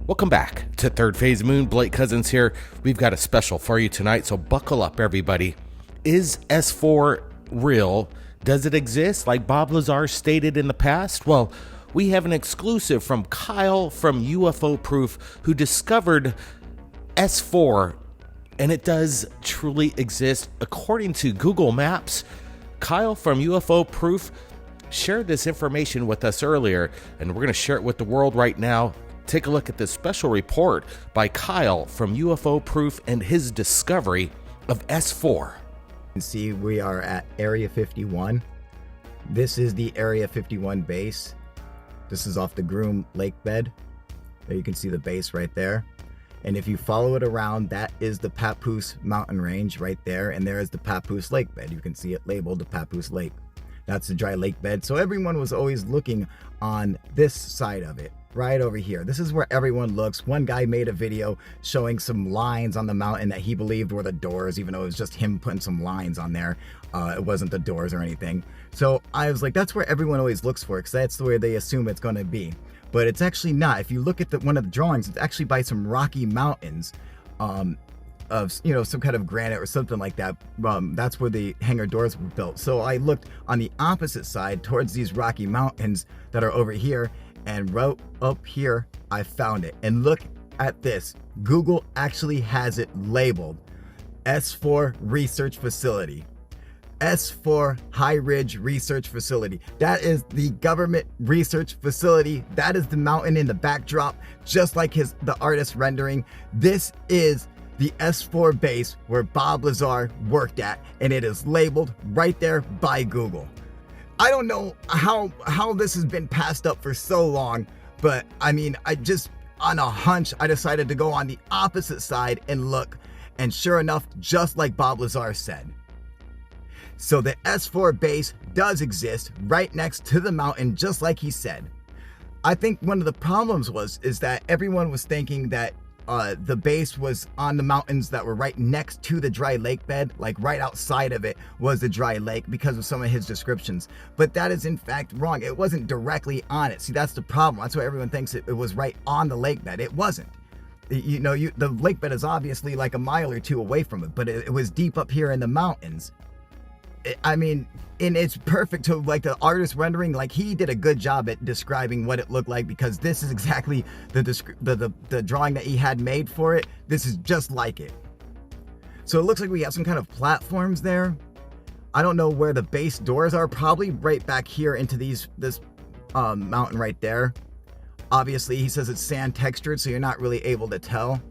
Welcome back to Third Phase Moon. Blake Cousins here. We've got a special for you tonight, so buckle up, everybody. Is S4 real? Does it exist like Bob Lazar stated in the past? Well, we have an exclusive from Kyle from UFO Proof who discovered S4, and it does truly exist. According to Google Maps, Kyle from UFO Proof shared this information with us earlier, and we're going to share it with the world right now. Take a look at this special report by Kyle from UFO Proof and his discovery of S4. You can see we are at Area 51. This is the Area 51 base. This is off the Groom Lake bed. There you can see the base right there. And if you follow it around, that is the Papoose mountain range right there. And there is the Papoose lake bed. You can see it labeled the Papoose Lake. That's the dry lake bed. So everyone was always looking on this side of it, right over here. This is where everyone looks. One guy made a video showing some lines on the mountain that he believed were the doors, even though it was just him putting some lines on there. It wasn't the doors or anything. So I was like, that's where everyone always looks for, because that's the way they assume it's going to be. But it's actually not. If you look at one of the drawings, it's actually by some rocky mountains of, some kind of granite or something like that. That's where the hangar doors were built. So I looked on the opposite side towards these rocky mountains that are over here, and right up here, I found it. And look at this. Google actually has it labeled S4 Research Facility. S4 High Ridge Research Facility. That is the government research facility. That is the mountain in the backdrop, just like the artist rendering. This is the S4 base where Bob Lazar worked at, and it is labeled right there by Google. I don't know how this has been passed up for so long, but I mean, I just, on a hunch, I decided to go on the opposite side and look, and sure enough, just like Bob Lazar said. So the S4 base does exist right next to the mountain, just like he said. I think one of the problems is that everyone was thinking that the base was on the mountains that were right next to the dry lake bed, like right outside of it was the dry lake, because of some of his descriptions. But that is in fact wrong. It wasn't directly on it. See, that's the problem. That's why everyone thinks it was right on the lake bed. It wasn't. The lake bed is obviously like a mile or two away from it, but it was deep up here in the mountains. I mean, and it's perfect to, like, the artist rendering, like, he did a good job at describing what it looked like, because this is exactly the drawing that he had made for it. This is just like it. So it looks like we have some kind of platforms there. I don't know where the base doors are. Probably right back here into this mountain right there. Obviously, he says it's sand textured, so you're not really able to tell.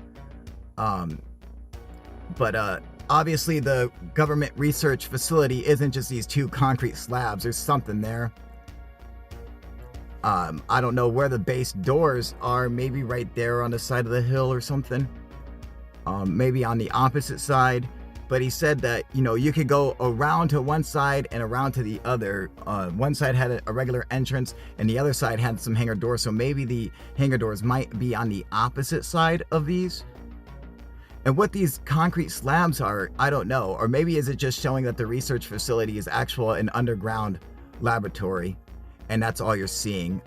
Obviously, the government research facility isn't just these two concrete slabs. There's something there. I don't know where the base doors are. Maybe right there on the side of the hill or something. Maybe on the opposite side. But he said that, you could go around to one side and around to the other. One side had a regular entrance, and the other side had some hangar doors. So maybe the hangar doors might be on the opposite side of these. And what these concrete slabs are, I don't know. Or maybe is it just showing that the research facility is an underground laboratory, and that's all you're seeing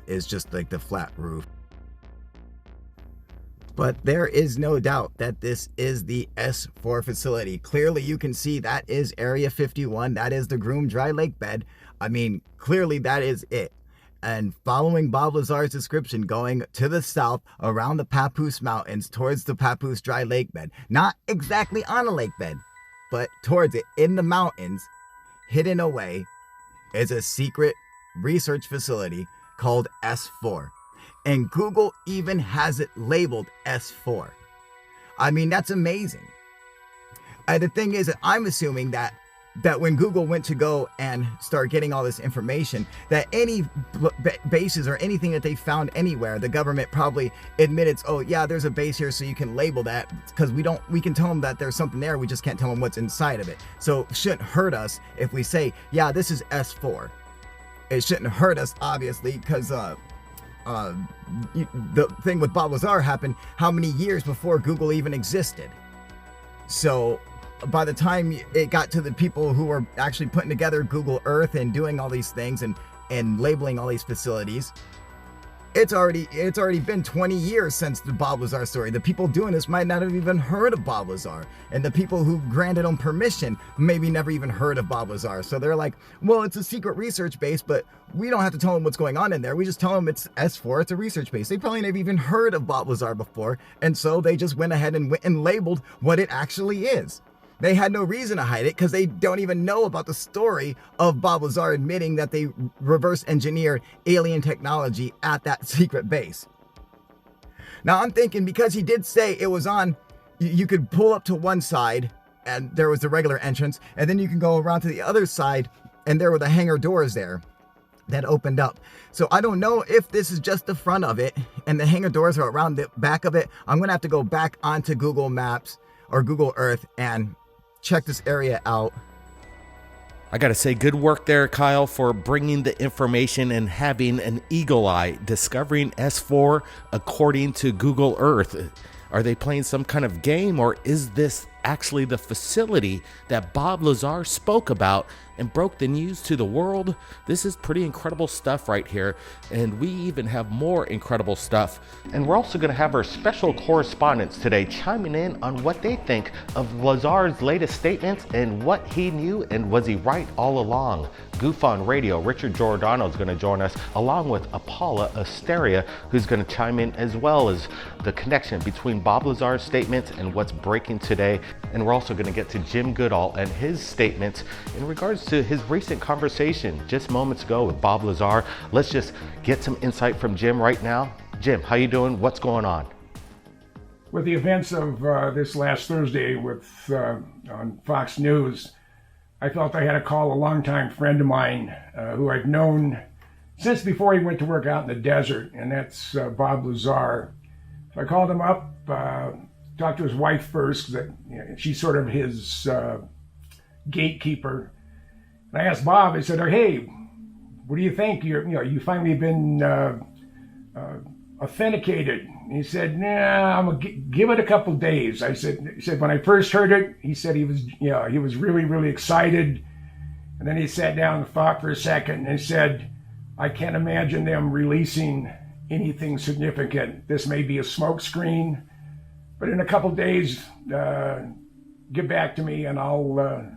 is just like the flat roof. But there is no doubt that this is the S4 facility. Clearly you can see that is Area 51. That is the Groom Dry Lake bed. I mean, clearly that is it. And following Bob Lazar's description, going to the south around the Papoose Mountains towards the Papoose Dry Lake bed. Not exactly on a lake bed, but towards it in the mountains, hidden away, is a secret research facility called S4. And Google even has it labeled S4. I mean, that's amazing. And the thing is that I'm assuming that when Google went to go and start getting all this information, that any bases or anything that they found anywhere, the government probably admitted, oh yeah, there's a base here, so you can label that, because we can tell them that there's something there, we just can't tell them what's inside of it. So it shouldn't hurt us if we say, yeah, this is S4. It shouldn't hurt us, obviously, because the thing with Bob Lazar happened how many years before Google even existed? So by the time it got to the people who were actually putting together Google Earth and doing all these things and labeling all these facilities, It's already been 20 years since the Bob Lazar story. The people doing this might not have even heard of Bob Lazar. And the people who granted them permission maybe never even heard of Bob Lazar. So they're like, well, it's a secret research base, but we don't have to tell them what's going on in there. We just tell them it's S4, it's a research base. They probably never even heard of Bob Lazar before. And so they just went ahead and labeled what it actually is. They had no reason to hide it because they don't even know about the story of Bob Lazar admitting that they reverse engineered alien technology at that secret base. Now I'm thinking, because he did say it was on, you could pull up to one side and there was the regular entrance, and then you can go around to the other side and there were the hangar doors there that opened up. So I don't know if this is just the front of it and the hangar doors are around the back of it. I'm gonna have to go back onto Google Maps or Google Earth and check this area out. I gotta say, good work there, Kyle, for bringing the information and having an eagle eye, discovering S4 according to Google Earth. Are they playing some kind of game, or is this actually the facility that Bob Lazar spoke about and broke the news to the world? This is pretty incredible stuff right here, and we even have more incredible stuff. And we're also going to have our special correspondents today chiming in on what they think of Lazar's latest statements and what he knew, and was he right all along. Goof on Radio, Richard Giordano is going to join us, along with Paula Asteria, who's going to chime in, as well as the connection between Bob Lazar's statements and what's breaking today. And we're also going to get to Jim Goodall and his statements in regards to his recent conversation just moments ago with Bob Lazar. Let's just get some insight from Jim right now. Jim, how you doing? What's going on? With the events of this last Thursday on Fox News, I felt I had to call a longtime friend of mine who I've known since before he went to work out in the desert, and that's Bob Lazar. So I called him up, talked to his wife first, that she's sort of his gatekeeper. And I asked Bob, I said, hey, what do you think? You finally been authenticated. And he said, nah, I'm gonna give it a couple days. He said, when I first heard it, he said he was really, really excited. And then he sat down and thought for a second and said, I can't imagine them releasing anything significant. This may be a smoke screen, but in a couple days, get back to me, and I'll,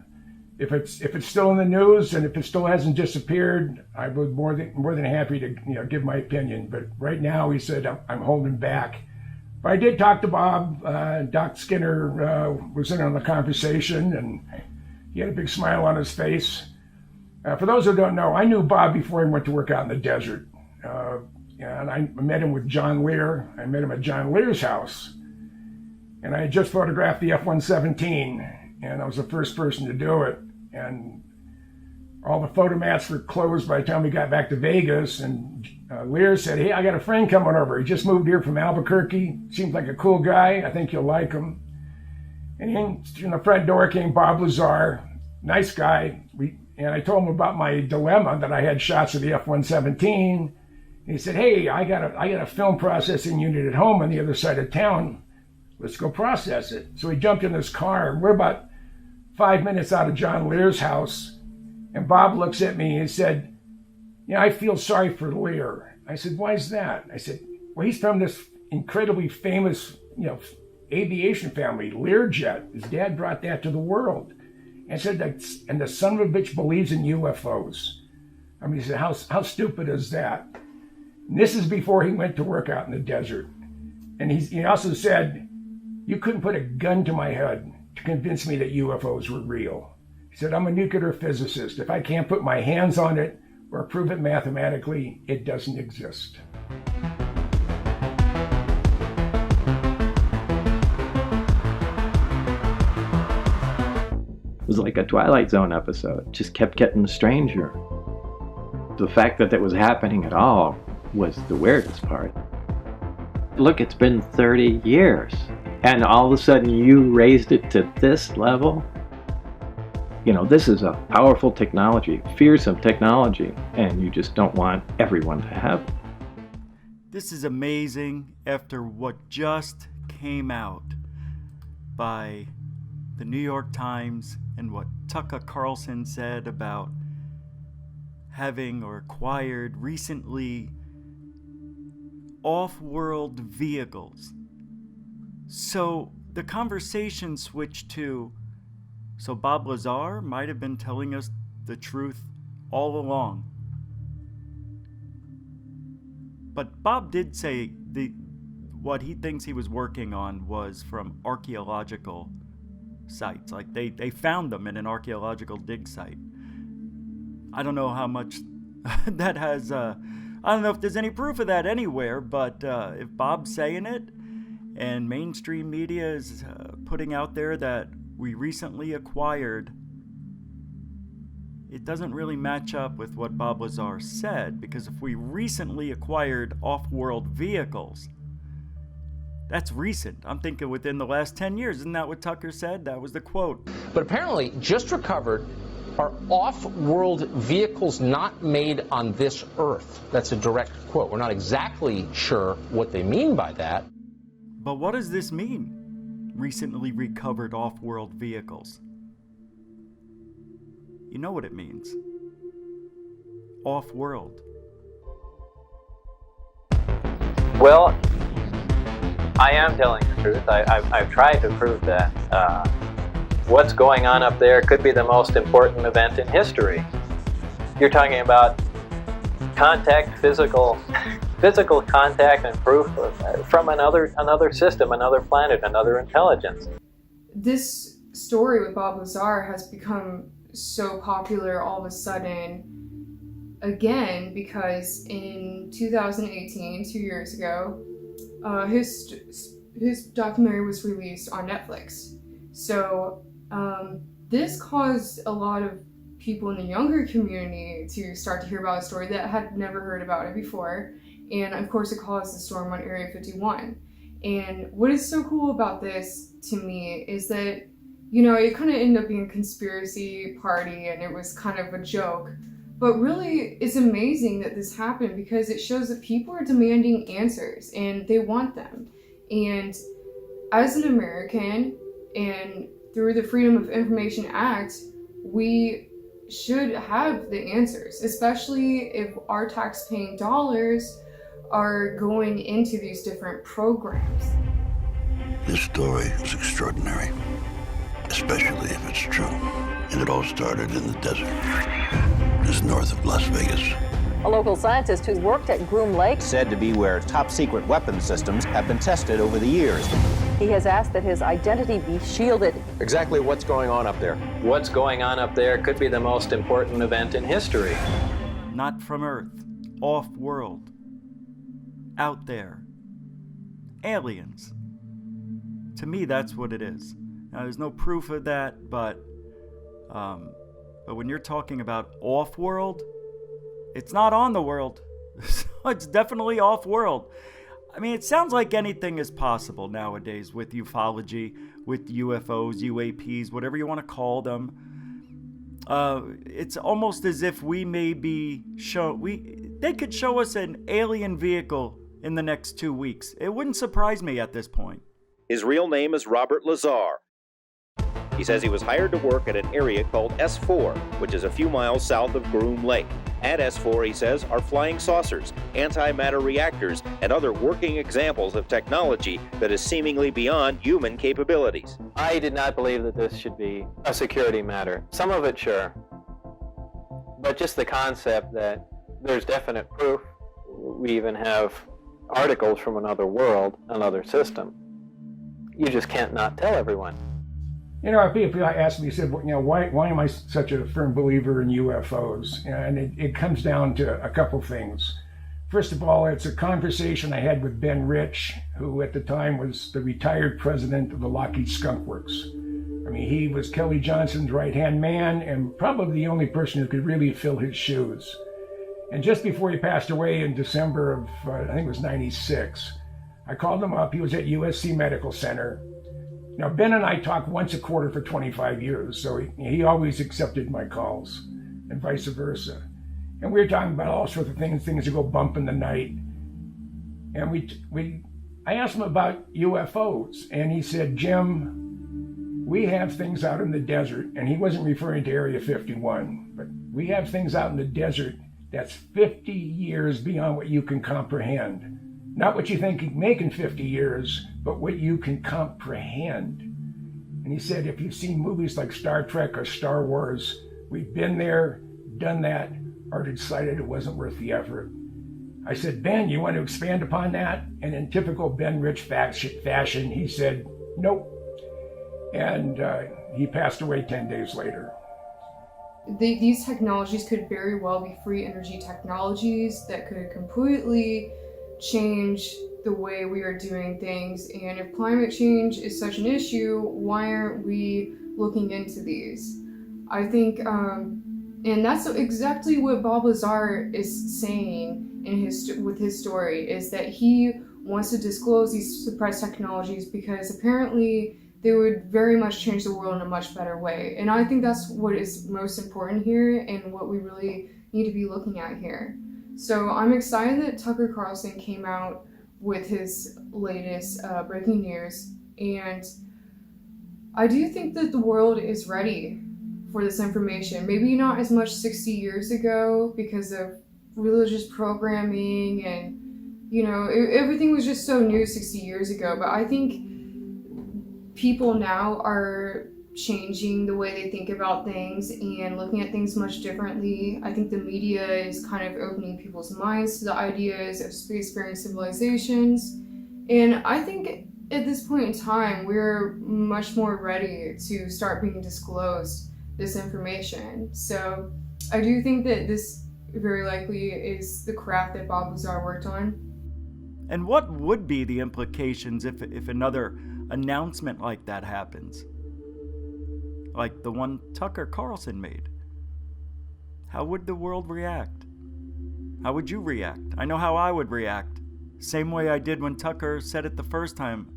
if it's still in the news and if it still hasn't disappeared, I would more than happy to give my opinion. But right now, he said, I'm holding back. But I did talk to Bob. Doc Skinner was in on the conversation, and he had a big smile on his face. For those who don't know, I knew Bob before he went to work out in the desert. And I met him with John Lear. I met him at John Lear's house. And I had just photographed the F-117, and I was the first person to do it. And all the photomats were closed by the time we got back to Vegas. And Lear said, hey, I got a friend coming over. He just moved here from Albuquerque. Seems like a cool guy. I think you'll like him. And in the front door came Bob Lazar, nice guy. And I told him about my dilemma, that I had shots of the F-117. He said, hey, I got a film processing unit at home on the other side of town. Let's go process it. So he jumped in his car. We're about 5 minutes out of John Lear's house. And Bob looks at me and said, I feel sorry for Lear. I said, why is that? I said, well, he's from this incredibly famous, aviation family, Learjet. His dad brought that to the world. And said that, and the son of a bitch believes in UFOs. I mean, he said, how stupid is that? And this is before he went to work out in the desert. And he also said, you couldn't put a gun to my head to convince me that UFOs were real. He said, I'm a nuclear physicist. If I can't put my hands on it or prove it mathematically, it doesn't exist. It was like a Twilight Zone episode. It just kept getting stranger. The fact that was happening at all was the weirdest part. Look, it's been 30 years, and all of a sudden you raised it to this level. This is a powerful technology, fearsome technology, and you just don't want everyone to have it. This is amazing after what just came out by the New York Times and what Tucker Carlson said about having or acquired recently off-world vehicles. So the conversation switched to, so Bob Lazar might have been telling us the truth all along. But Bob did say what he thinks he was working on was from archaeological sites. Like they found them in an archaeological dig site. I don't know how much that has, I don't know if there's any proof of that anywhere, but if Bob's saying it and mainstream media is putting out there that we recently acquired, it doesn't really match up with what Bob Lazar said, because if we recently acquired off-world vehicles, that's recent. I'm thinking within the last 10 years. Isn't that what Tucker said? That was the quote. But apparently, just recovered are off-world vehicles not made on this Earth. That's a direct quote. We're not exactly sure what they mean by that. But what does this mean? Recently recovered off-world vehicles. You know what it means. Off-world. Well, I am telling the truth. I've tried to prove that. What's going on up there could be the most important event in history. You're talking about contact, physical contact and proof from another system, another planet, another intelligence. This story with Bob Lazar has become so popular all of a sudden again because in 2018, 2 years ago, his documentary was released on Netflix. So this caused a lot of people in the younger community to start to hear about a story that had never heard about it before. And of course it caused the storm on Area 51. And what is so cool about this to me is that, you know, it kind of ended up being a conspiracy party and it was kind of a joke. But really, it's amazing that this happened because it shows that people are demanding answers and they want them. And as an American, and through the Freedom of Information Act, we should have the answers, especially if our tax-paying dollars are going into these different programs. This story is extraordinary, especially if it's true. And it all started in the desert, just north of Las Vegas. A local scientist who's worked at Groom Lake said to be where top-secret weapons systems have been tested over the years. He has asked that his identity be shielded. Exactly what's going on up there? What's going on up there could be the most important event in history. Not from Earth. Off-world. Out there. Aliens. To me, that's what it is. Now, there's no proof of that, but when you're talking about off-world, it's not on the world. So it's definitely off-world. I mean, it sounds like anything is possible nowadays with ufology, with UFOs, UAPs, whatever you want to call them. It's almost as if we may be they could show us an alien vehicle in the next 2 weeks. It wouldn't surprise me at this point. His real name is Robert Lazar. He says he was hired to work at an area called S4, which is a few miles south of Groom Lake. At S4, he says, are flying saucers, antimatter reactors, and other working examples of technology that is seemingly beyond human capabilities. I did not believe that this should be a security matter. Some of it, sure. But just the concept that there's definite proof. We even have articles from another world, another system. You just can't not tell everyone. You know, people ask me, said, you know, why am I such a firm believer in UFOs? And it comes down to a couple things. First of all, it's a conversation I had with Ben Rich, who at the time was the retired president of the Lockheed Skunk Works. I mean, he was Kelly Johnson's right-hand man and probably the only person who could really fill his shoes. And just before he passed away in December of, I think it was 96, I called him up. He was at USC Medical Center. Now, Ben and I talk once a quarter for 25 years, so he always accepted my calls, and vice versa. And we were talking about all sorts of things that go bump in the night. And I asked him about UFOs, and he said, Jim, we have things out in the desert, and he wasn't referring to Area 51, but we have things out in the desert that's 50 years beyond what you can comprehend. Not what you think you can make in 50 years, but what you can comprehend. And he said, if you've seen movies like Star Trek or Star Wars, we've been there, done that, or decided it wasn't worth the effort. I said, Ben, you want to expand upon that? And in typical Ben Rich fashion, he said, nope. And he passed away 10 days later. These technologies could very well be free energy technologies that could completely change the way we are doing things. And if climate change is such an issue, why aren't we looking into these? I think, and that's exactly what Bob Lazar is saying with his story, is that he wants to disclose these suppressed technologies because apparently they would very much change the world in a much better way. And I think that's what is most important here and what we really need to be looking at here. So I'm excited that Tucker Carlson came out with his latest breaking news. And I do think that the world is ready for this information. Maybe not as much 60 years ago because of religious programming and, you know, everything was just so new 60 years ago. But I think people now are changing the way they think about things and looking at things much differently. I think the media is kind of opening people's minds to the ideas of spacefaring civilizations. And I think at this point in time, we're much more ready to start being disclosed this information. So I do think that this very likely is the craft that Bob Lazar worked on. And what would be the implications if another announcement like that happens? Like the one Tucker Carlson made. How would the world react? How would you react? I know how I would react. Same way I did when Tucker said it the first time.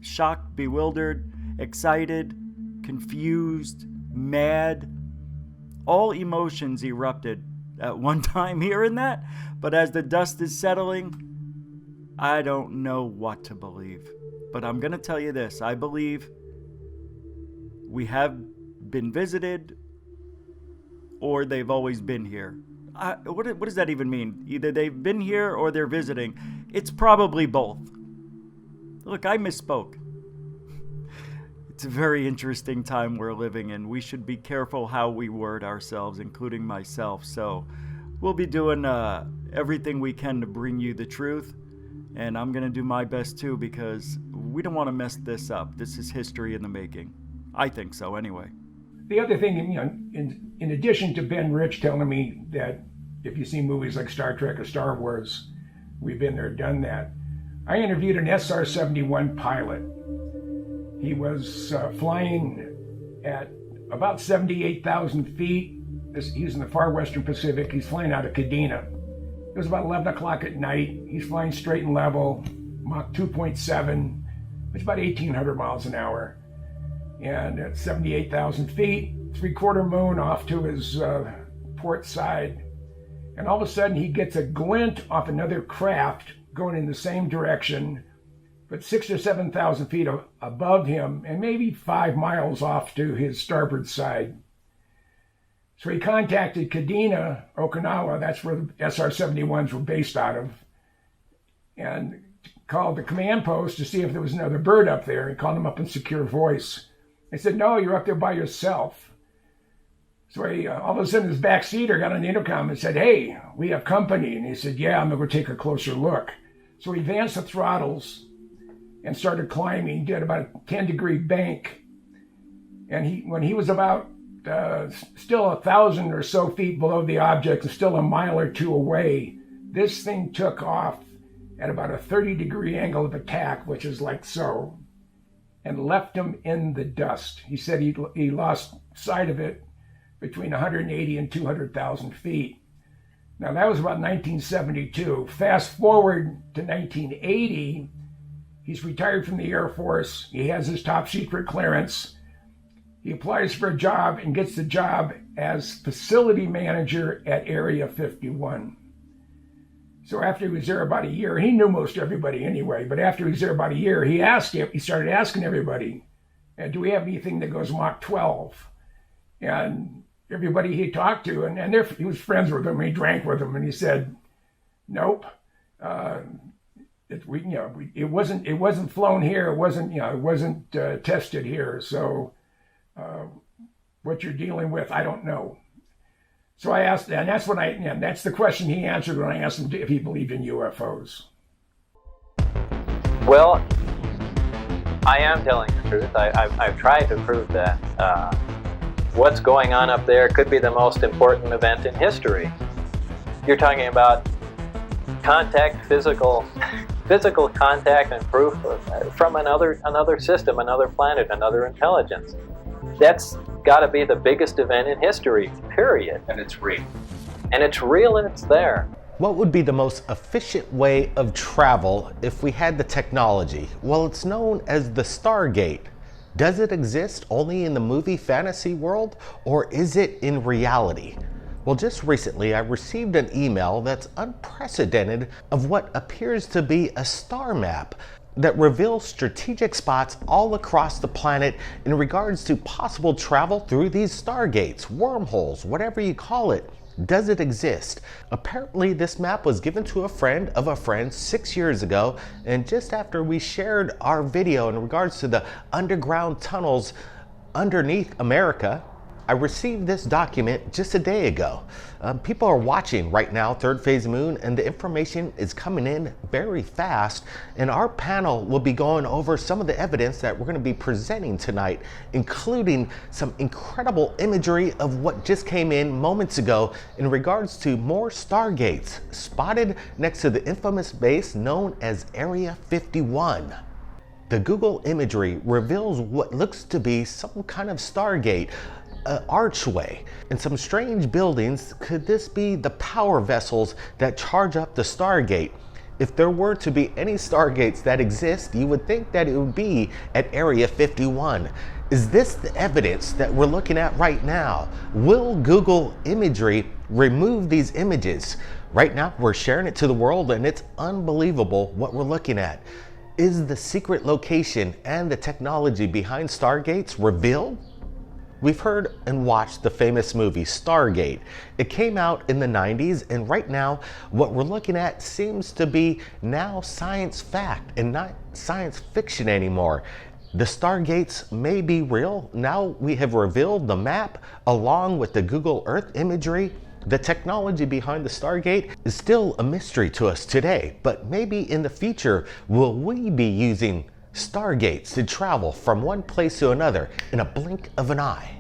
Shocked, bewildered, excited, confused, mad. All emotions erupted at one time here and that, but as the dust is settling, I don't know what to believe. But I'm going to tell you this. I believe we have been visited or they've always been here. What does that even mean? Either they've been here or they're visiting. It's probably both. Look, I misspoke. It's a very interesting time we're living in. We should be careful how we word ourselves, including myself. So we'll be doing everything we can to bring you the truth. And I'm going to do my best too, because we don't want to mess this up. This is history in the making. I think so anyway. The other thing, you know, in addition to Ben Rich telling me that if you see movies like Star Trek or Star Wars, we've been there, done that, I interviewed an SR-71 pilot. He was flying at about 78,000 feet. He's in the far western Pacific. He's flying out of Kadena. It was about 11 o'clock at night. He's flying straight and level, Mach 2.7, which is about 1,800 miles an hour. And at 78,000 feet, three-quarter moon off to his port side. And all of a sudden, he gets a glint off another craft going in the same direction, but 6,000 or 7,000 feet above him, and maybe 5 miles off to his starboard side. So he contacted Kadena, Okinawa, that's where the SR-71s were based out of, and called the command post to see if there was another bird up there. He called them up in secure voice. They said, no, you're up there by yourself. So he, all of a sudden, his backseater got on the intercom and said, hey, we have company. And he said, yeah, I'm going to go take a closer look. So he advanced the throttles and started climbing, did about a 10-degree bank. And when he was about still 1,000 or so feet below the object and still a mile or two away, this thing took off at about a 30-degree angle of attack, which is like so, and left him in the dust. He said he lost sight of it between 180 and 200,000 feet. Now that was about 1972. Fast forward to 1980, he's retired from the Air Force. He has his top secret clearance. He applies for a job and gets the job as facility manager at Area 51. So after he was there about a year, he knew most everybody anyway, but after he was there about a year, he started asking everybody, do we have anything that goes Mach 12? And everybody he talked to, and he was friends with them, he drank with them, and he said, nope. it wasn't flown here. It wasn't tested here. So what you're dealing with, I don't know. So I asked, and that's the question he answered when I asked him if he believed in UFOs. Well, I am telling the truth. I've tried to prove that. What's going on up there could be the most important event in history. You're talking about contact, physical contact and proof from another system, another planet, another intelligence. That's got to be the biggest event in history, period. And it's real. And it's real and it's there. What would be the most efficient way of travel if we had the technology? Well, it's known as the Stargate. Does it exist only in the movie fantasy world, or is it in reality? Well, just recently I received an email that's unprecedented of what appears to be a star map that reveals strategic spots all across the planet in regards to possible travel through these stargates, wormholes, whatever you call it. Does it exist? Apparently this map was given to a friend of a friend 6 years ago, and just after we shared our video in regards to the underground tunnels underneath America, I received this document just a day ago. People are watching right now Third Phase Moon, and the information is coming in very fast, and our panel will be going over some of the evidence that we're going to be presenting tonight, including some incredible imagery of what just came in moments ago in regards to more Stargates spotted next to the infamous base known as Area 51. The Google imagery reveals what looks to be some kind of Stargate, archway, and some strange buildings. Could this be the power vessels that charge up the Stargate? If there were to be any Stargates that exist, you would think that it would be at Area 51. Is this the evidence that we're looking at right now? Will Google imagery remove these images? Right now, we're sharing it to the world, and it's unbelievable what we're looking at. Is the secret location and the technology behind Stargates revealed? We've heard and watched the famous movie Stargate. It came out in the 90s, and right now what we're looking at seems to be now science fact and not science fiction anymore. The Stargates may be real. Now we have revealed the map along with the Google Earth imagery. The technology behind the Stargate is still a mystery to us today, but maybe in the future will we be using Stargates to travel from one place to another in a blink of an eye.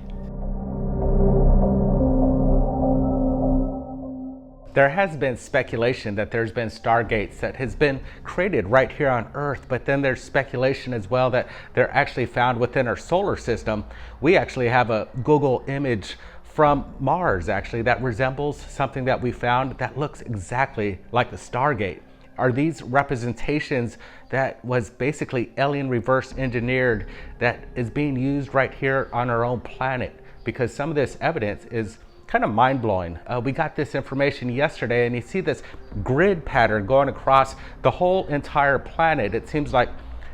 There has been speculation that there's been Stargates that has been created right here on Earth, but then there's speculation as well that they're actually found within our solar system. We actually have a Google image from Mars actually that resembles something that we found that looks exactly like the Stargate. Are these representations that was basically alien reverse engineered that is being used right here on our own planet? Because some of this evidence is kind of mind-blowing. We got this information yesterday, and you see this grid pattern going across the whole entire planet. It seems like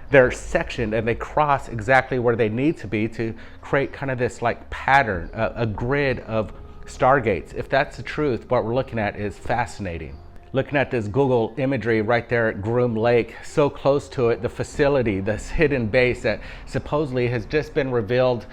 they're sectioned and they cross exactly where they need to be to create kind of this like pattern, a grid of Stargates. If that's the truth, what we're looking at is fascinating. Looking at this Google imagery right there at Groom Lake, so close to it, the facility, this hidden base that supposedly has just been revealed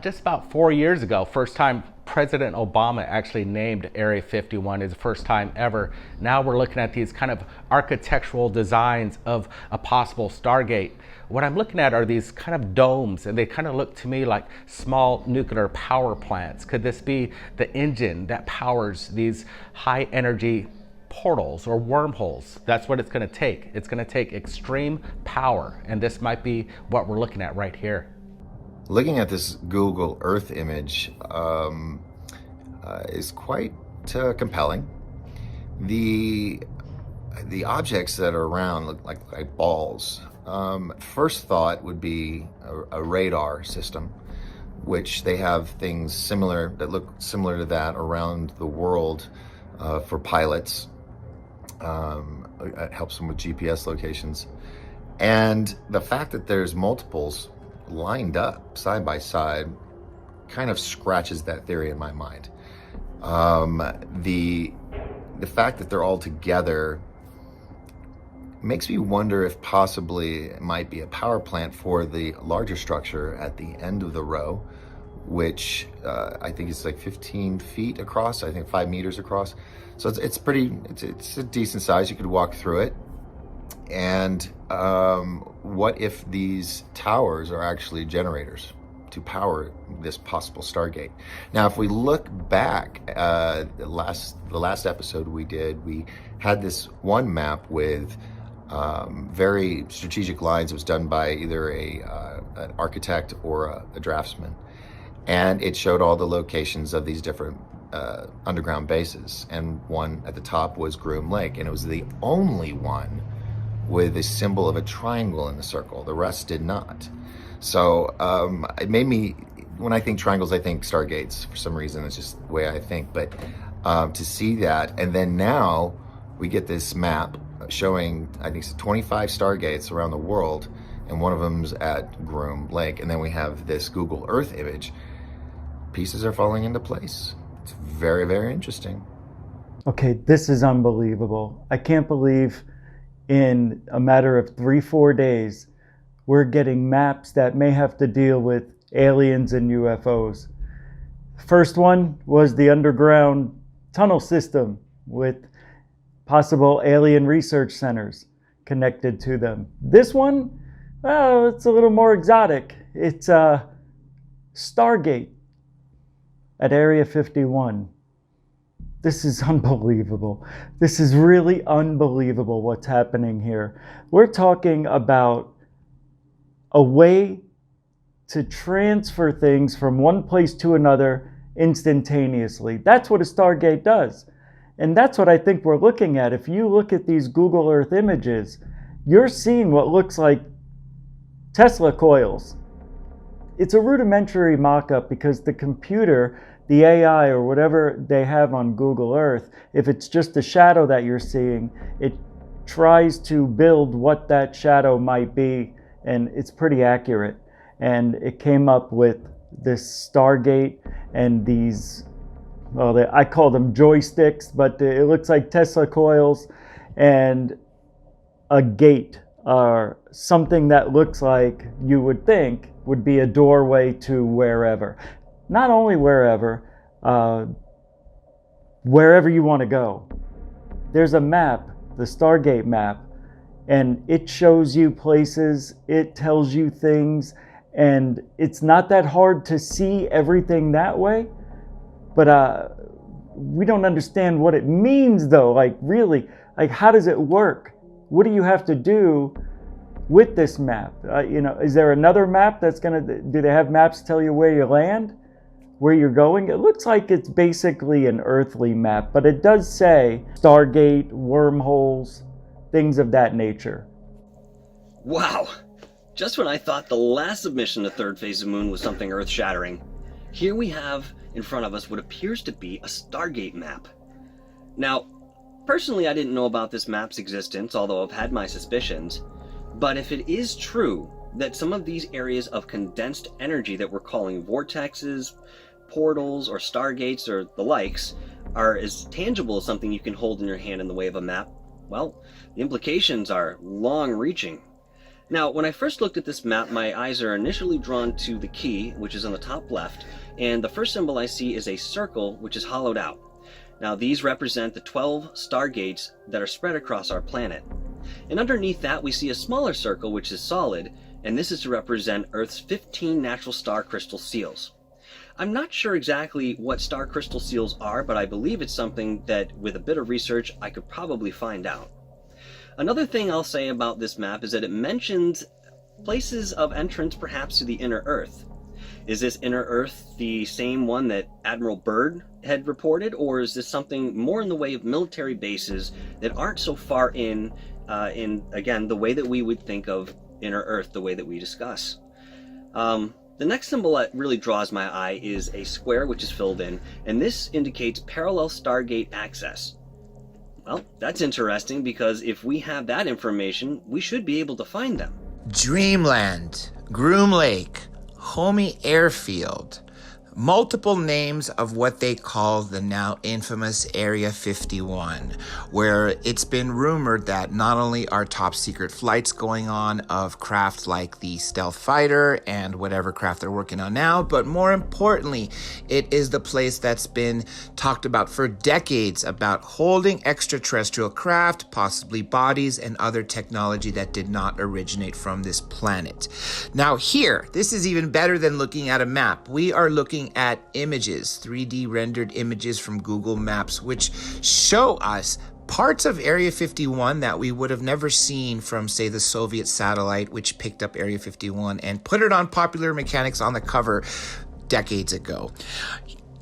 just about 4 years ago. First time President Obama actually named Area 51 is the first time ever. Now we're looking at these kind of architectural designs of a possible Stargate. What I'm looking at are these kind of domes, and they kind of look to me like small nuclear power plants. Could this be the engine that powers these high energy portals or wormholes? That's what it's going to take. It's going to take extreme power, and this might be what we're looking at right here. Looking at this Google Earth image is quite compelling. The objects that are around look like balls. First thought would be a radar system, which they have things similar that look similar to that around the world for pilots. It helps them with GPS locations. And the fact that there's multiples lined up side by side kind of scratches that theory in my mind. The fact that they're all together makes me wonder if possibly it might be a power plant for the larger structure at the end of the row, which I think is like 15 feet across, I think 5 meters across. So it's a decent size. You could walk through it. And what if these towers are actually generators to power this possible Stargate? Now, if we look back, the last episode we did, we had this one map with very strategic lines. It was done by either an architect or a draftsman. And it showed all the locations of these different underground bases. And one at the top was Groom Lake, and it was the only one with a symbol of a triangle in the circle. The rest did not. So it made me, when I think triangles, I think Stargates. For some reason, it's just the way I think. But to see that, and then now we get this map showing, I think it's 25 Stargates around the world, and one of them's at Groom Lake. And then we have this Google Earth image. Pieces are falling into place. It's very, very interesting. Okay, this is unbelievable. I can't believe in a matter of 3-4 days, we're getting maps that may have to deal with aliens and UFOs. First one was the underground tunnel system with possible alien research centers connected to them. This one, well, it's a little more exotic. It's Stargate at Area 51. This is unbelievable. This is really unbelievable what's happening here. We're talking about a way to transfer things from one place to another instantaneously. That's what a Stargate does. And that's what I think we're looking at. If you look at these Google Earth images, you're seeing what looks like Tesla coils. It's a rudimentary mock-up because the computer, the AI or whatever they have on Google Earth, if it's just a shadow that you're seeing, it tries to build what that shadow might be, and it's pretty accurate. And it came up with this Stargate and these, well, I call them joysticks, but it looks like Tesla coils and a gate or something that looks like you would think would be a doorway to wherever. Not only wherever you want to go. There's a map, the Stargate map, and it shows you places, it tells you things, and it's not that hard to see everything that way, but we don't understand what it means though. Like really, like how does it work? What do you have to do with this map? Is there another map that's do they have maps tell you where you land? Where you're going? It looks like it's basically an earthly map, but it does say Stargate, wormholes, things of that nature. Wow! Just when I thought the last submission to Third Phase of Moon was something earth-shattering, here we have in front of us what appears to be a Stargate map. Now, personally I didn't know about this map's existence, although I've had my suspicions, but if it is true that some of these areas of condensed energy that we're calling vortexes, portals, or stargates, or the likes, are as tangible as something you can hold in your hand in the way of a map, well, the implications are long-reaching. Now, when I first looked at this map, my eyes are initially drawn to the key, which is on the top left, and the first symbol I see is a circle, which is hollowed out. Now, these represent the 12 stargates that are spread across our planet. And underneath that, we see a smaller circle, which is solid, and this is to represent Earth's 15 natural star crystal seals. I'm not sure exactly what star crystal seals are, but I believe it's something that, with a bit of research, I could probably find out. Another thing I'll say about this map is that it mentions places of entrance perhaps to the inner Earth. Is this inner Earth the same one that Admiral Byrd had reported, or is this something more in the way of military bases that aren't so far in again, the way that we would think of inner Earth, the way that we discuss? The next symbol that really draws my eye is a square which is filled in, and this indicates parallel Stargate access. Well, that's interesting because if we have that information, we should be able to find them. Dreamland, Groom Lake, Homey Airfield. multiple names of what they call the now infamous Area 51, where it's been rumored that not only are top secret flights going on of craft like the stealth fighter and whatever craft they're working on now, but more importantly, it is the place that's been talked about for decades about holding extraterrestrial craft, possibly bodies and other technology that did not originate from this planet. Now here, this is even better than looking at a map. We are looking at images, 3D rendered images from Google Maps, which show us parts of Area 51 that we would have never seen from, say, the Soviet satellite, which picked up Area 51 and put it on Popular Mechanics on the cover decades ago.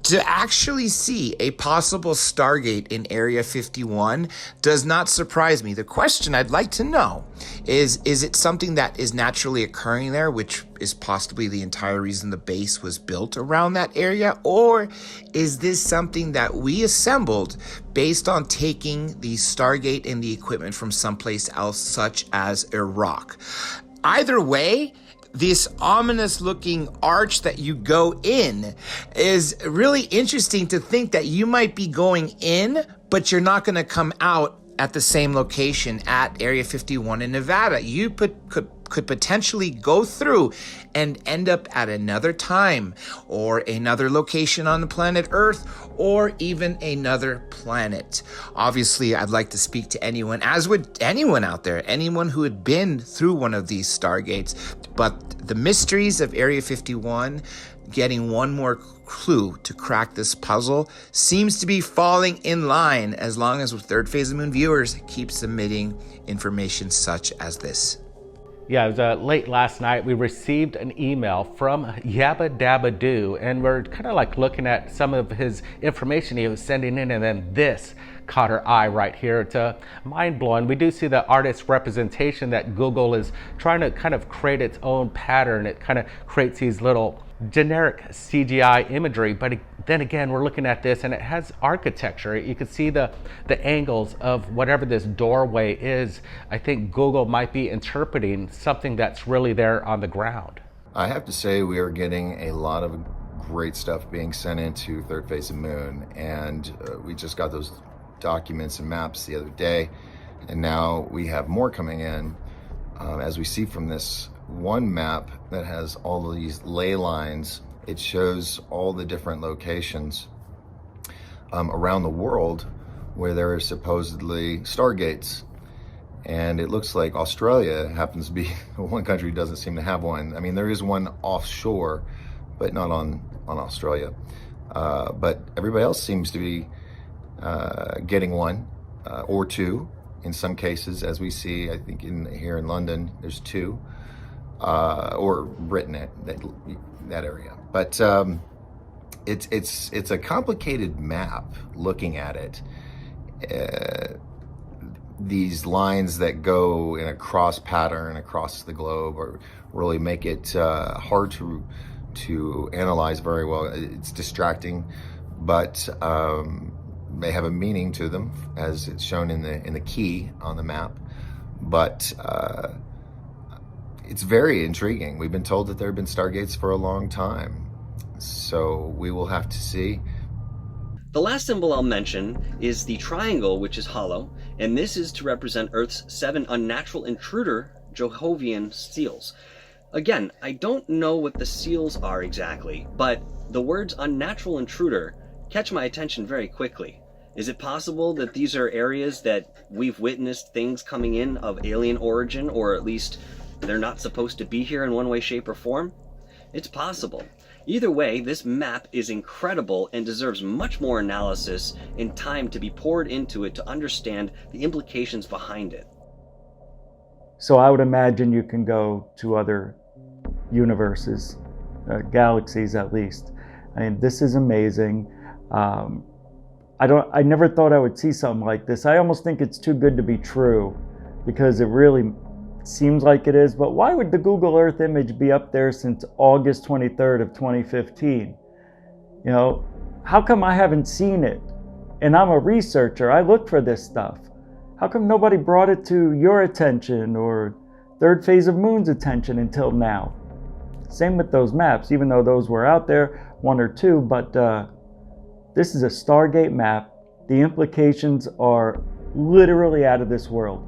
To actually see a possible Stargate in Area 51 does not surprise me. The question I'd like to know is it something that is naturally occurring there, which is possibly the entire reason the base was built around that area? Or is this something that we assembled based on taking the Stargate and the equipment from someplace else, such as Iraq? Either way, this ominous looking arch that you go in is really interesting to think that you might be going in, but you're not going to come out at the same location at Area 51 in Nevada. You could potentially go through and end up at another time or another location on the planet Earth or even another planet. Obviously, I'd like to speak to anyone, as would anyone out there, anyone who had been through one of these Stargates. But the mysteries of Area 51, getting one more clue to crack this puzzle, seems to be falling in line as long as Third Phase of Moon viewers keep submitting information such as this. Yeah, it was late last night. We received an email from Yabba Dabba Doo, and we're kind of like looking at some of his information he was sending in, and then this caught our eye right here. It's mind-blowing. We do see the artist representation that Google is trying to kind of create its own pattern. It kind of creates these little generic CGI imagery, but then again, we're looking at this and it has architecture. You can see the angles of whatever this doorway is. I think Google might be interpreting something that's really there on the ground. I have to say we are getting a lot of great stuff being sent into Third Phase of Moon, and we just got those documents and maps the other day, and now we have more coming in. As we see from this one map that has all of these ley lines, it shows all the different locations around the world where there are supposedly Stargates. And it looks like Australia happens to be one country doesn't seem to have one. I mean, there is one offshore, but not on Australia. But everybody else seems to be getting one or two in some cases, as we see. I think here in London there's two, or Britain, that area. But it's a complicated map looking at it. These lines that go in a cross pattern across the globe or really make it hard to analyze very well. It's distracting, but they have a meaning to them, as it's shown in the key on the map. But it's very intriguing. We've been told that there have been Stargates for a long time, so we will have to see. The last symbol I'll mention is the triangle, which is hollow, and this is to represent Earth's 7 unnatural intruder Jehovian seals. Again, I don't know what the seals are exactly, but the words unnatural intruder catch my attention very quickly. Is it possible that these are areas that we've witnessed things coming in of alien origin, or at least they're not supposed to be here in one way, shape, or form? It's possible. Either way, this map is incredible and deserves much more analysis and time to be poured into it to understand the implications behind it. So I would imagine you can go to other universes, galaxies at least. I mean, this is amazing. I never thought I would see something like this. I almost think it's too good to be true, because it really seems like it is. But why would the Google Earth image be up there since August 23rd of 2015? You know, how come I haven't seen it? And I'm a researcher, I look for this stuff. How come nobody brought it to your attention or Third Phase of Moon's attention until now? Same with those maps. Even though those were out there, one or two, but this is a Stargate map. The implications are literally out of this world.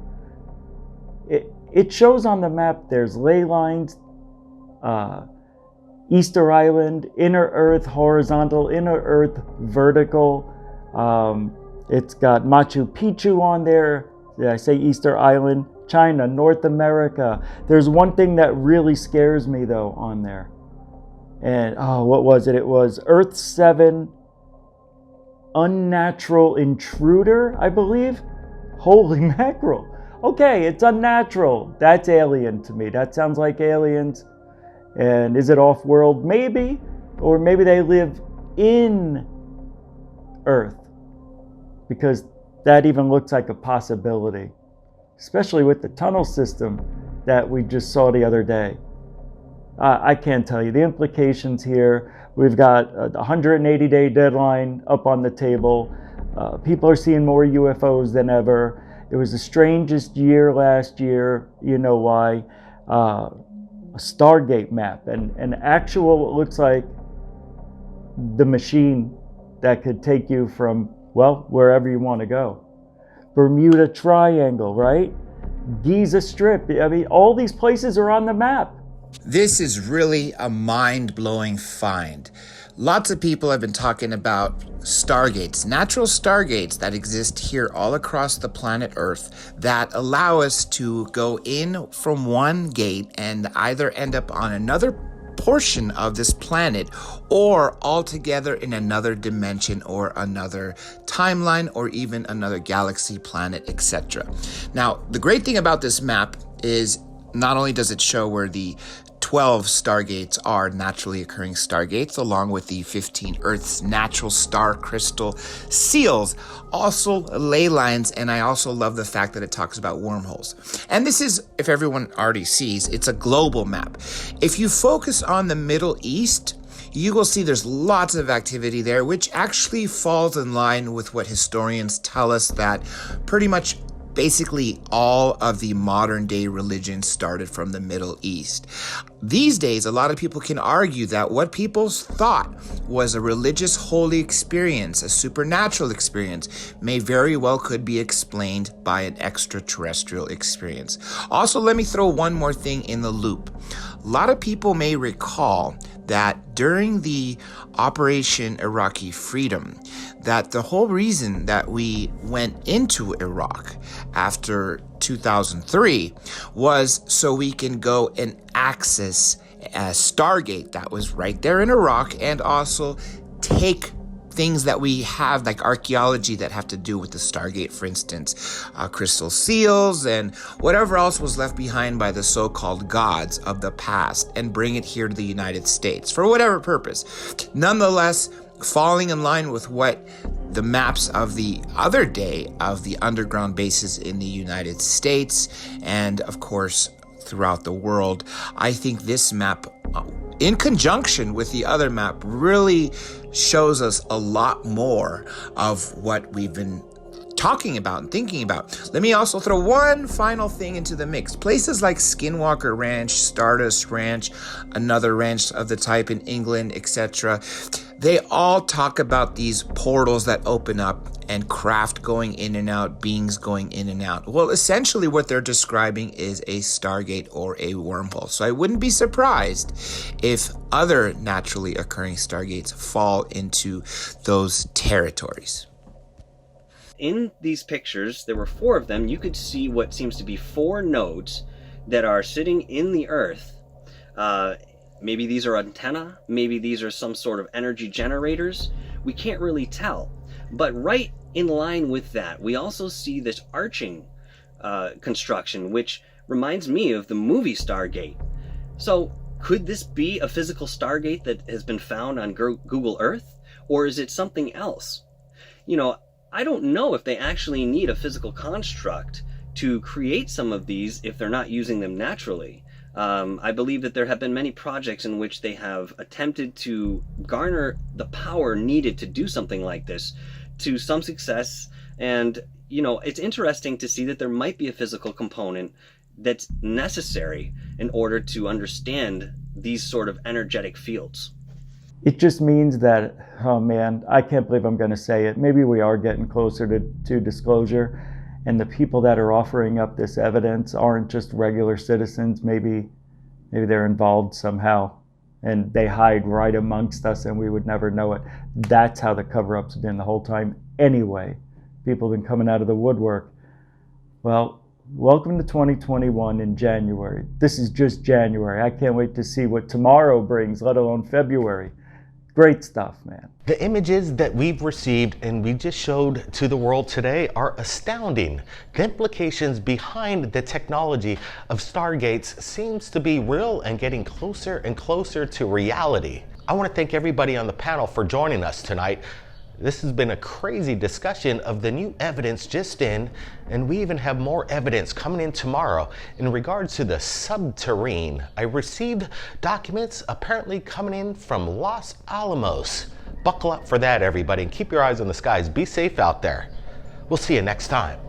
It shows on the map there's ley lines, Easter Island, inner Earth horizontal, inner Earth vertical. It's got Machu Picchu on there. Did I say Easter Island? China, North America. There's one thing that really scares me though on there. And what was it? It was Earth 7 unnatural intruder, I believe. Holy mackerel. Okay, it's unnatural. That's alien to me. That sounds like aliens. And is it off-world? Maybe. Or maybe they live in Earth. Because that even looks like a possibility. Especially with the tunnel system that we just saw the other day. I can't tell you the implications here. We've got a 180-day deadline up on the table. People are seeing more UFOs than ever. It was the strangest year last year. You know why? A Stargate map. And an actual, it looks like the machine that could take you from, well, wherever you want to go. Bermuda Triangle, right? Giza Strip. I mean, all these places are on the map. This is really a mind-blowing find. Lots of people have been talking about stargates, natural stargates that exist here all across the planet Earth that allow us to go in from one gate and either end up on another portion of this planet or altogether in another dimension or another timeline or even another galaxy, planet, etc. Now, the great thing about this map is not only does it show where the 12 stargates are naturally occurring stargates, along with the 15 Earth's natural star crystal seals, also ley lines, and I also love the fact that it talks about wormholes. And this is, if everyone already sees, it's a global map. If you focus on the Middle East, you will see there's lots of activity there, which actually falls in line with what historians tell us that pretty much basically all of the modern day religions started from the Middle East. These days, a lot of people can argue that what people thought was a religious holy experience, a supernatural experience, may very well could be explained by an extraterrestrial experience. Also, let me throw one more thing in the loop. A lot of people may recall that during the Operation Iraqi Freedom, that the whole reason that we went into Iraq after 2003 was so we can go and access a Stargate that was right there in Iraq, and also take things that we have, like archaeology, that have to do with the Stargate, for instance, crystal seals and whatever else was left behind by the so-called gods of the past, and bring it here to the United States for whatever purpose. Nonetheless, falling in line with what the maps of the other day of the underground bases in the United States and, of course, throughout the world, I think this map, in conjunction with the other map, really shows us a lot more of what we've been talking about and thinking about. Let me also throw one final thing into the mix. Places like Skinwalker Ranch, Stardust Ranch, another ranch of the type in England, etc., they all talk about these portals that open up and craft going in and out, beings going in and out. Well, essentially what they're describing is a Stargate or a wormhole. So I wouldn't be surprised if other naturally occurring Stargates fall into those territories. In these pictures, there were 4 of them. You could see what seems to be 4 nodes that are sitting in the Earth. Maybe these are antennae, maybe these are some sort of energy generators. We can't really tell. But right in line with that, we also see this arching construction, which reminds me of the movie Stargate. So could this be a physical Stargate that has been found on Google Earth? Or is it something else? You know, I don't know if they actually need a physical construct to create some of these if they're not using them naturally. I believe that there have been many projects in which they have attempted to garner the power needed to do something like this to some success. And, you know, it's interesting to see that there might be a physical component that's necessary in order to understand these sort of energetic fields. It just means that, oh man, I can't believe I'm going to say it. Maybe we are getting closer to disclosure, and the people that are offering up this evidence aren't just regular citizens. Maybe they're involved somehow, and they hide right amongst us, and we would never know it. That's how the cover-up's been the whole time. Anyway, people have been coming out of the woodwork. Well, welcome to 2021 in January. This is just January. I can't wait to see what tomorrow brings, let alone February. Great stuff, man. The images that we've received and we just showed to the world today are astounding. The implications behind the technology of Stargates seems to be real and getting closer and closer to reality. I want to thank everybody on the panel for joining us tonight. This has been a crazy discussion of the new evidence just in, and we even have more evidence coming in tomorrow in regards to the subterrane. I received documents apparently coming in from Los Alamos. Buckle up for that, everybody, and keep your eyes on the skies. Be safe out there. We'll see you next time.